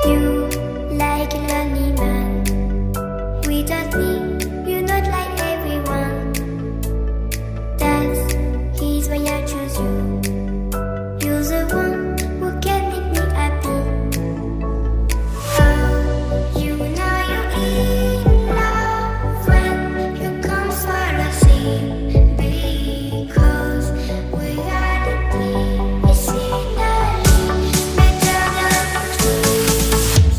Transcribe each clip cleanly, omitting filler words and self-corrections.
You like a lonely man. Without me, you're not like everyone. That's he's why I choose you. You're the one who can make me happy. Oh, you know you're in love when you come for the sea. Because we are the medicinally better than trees.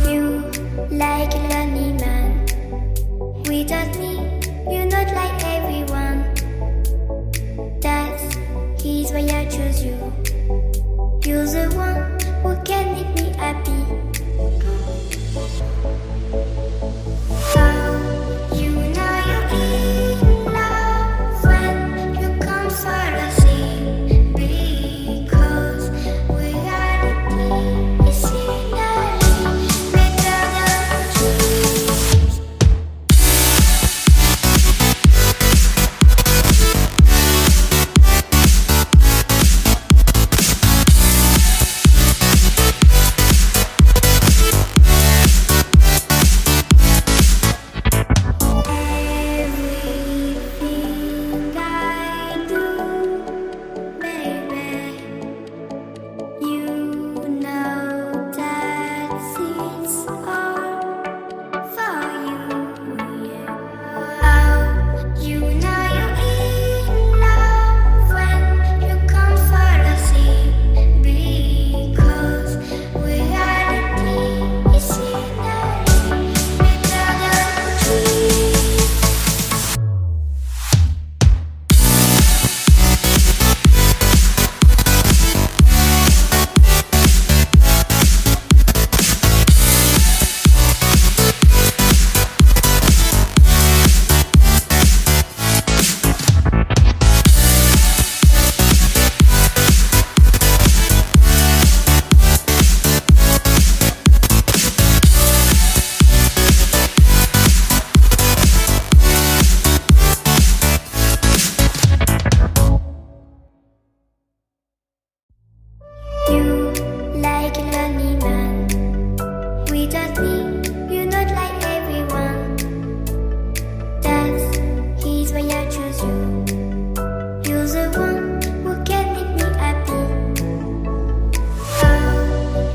You like a lonely man. Without me, you're not like everyone. That's he's why I choose you. You're the one who can make me happy. Oh, you know you're in love when you come for the sea. Because we are the medicinally better than trees. Everything I do, baby, you know that it's all for you, yeah. Oh, you know you're in love when you come for the sea. Because we are the medicinally better than trees. You like a lonely man. Without me, you're not like everyone. That's he's why I choose you. You're the one who can make me happy. Oh,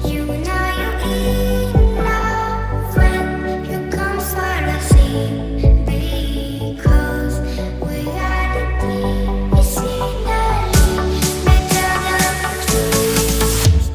you know you're in love when you come for the sea. Because we are the medicinally better than trees.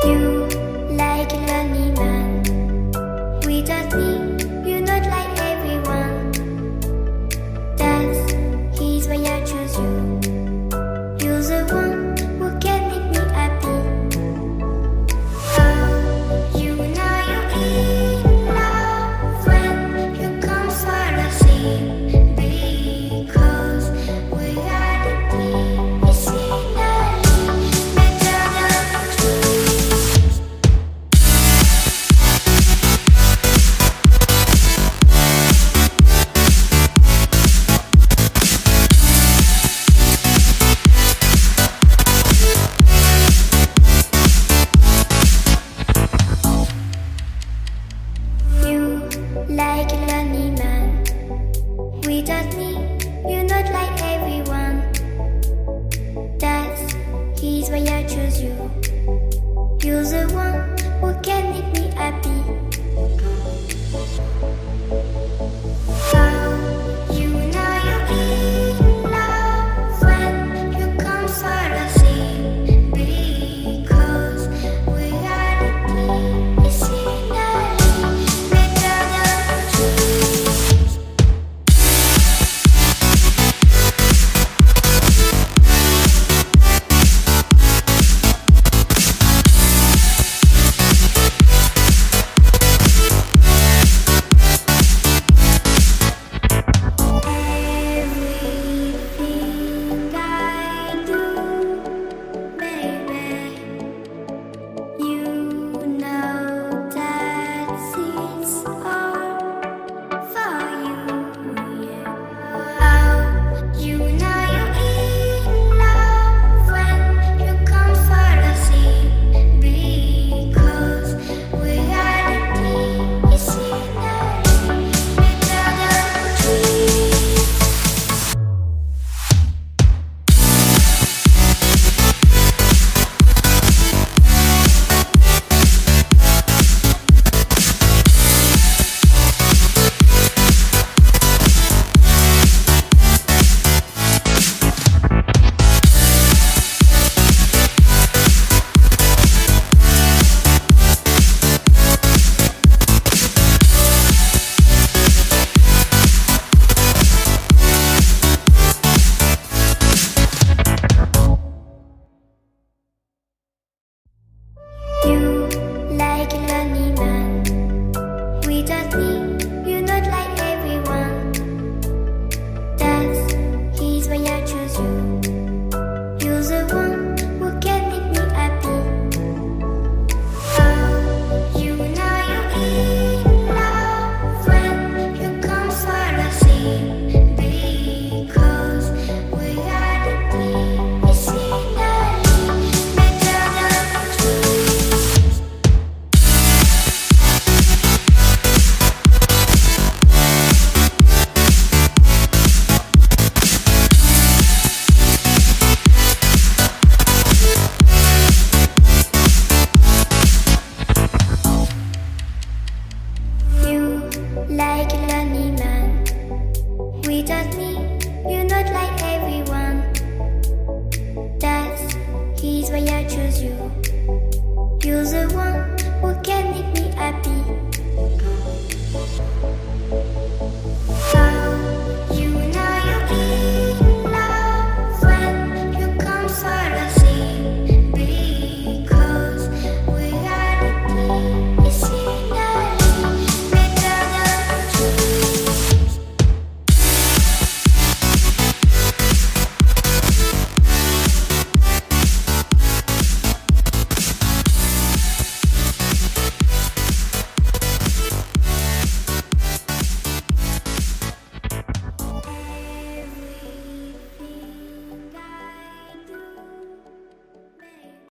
You like a lonely man. Without me, you're not like everyone. That's his why I choose you. You're the one who can make me happy. Oh, you know you're in love when you come for the sea. Because reality is finally better than dreams. You like a lonely man. Without me, you're not like everyone. That's his why I choose you. You're the one who can make me happy. Oh, you know you're in love when you come for the sea. Because reality is finally better than dreams. Everything I do, baby, you know that it's all for you, yeah. Oh, you know you're in love when you come for the sea. Because reality is finally better than dreams. You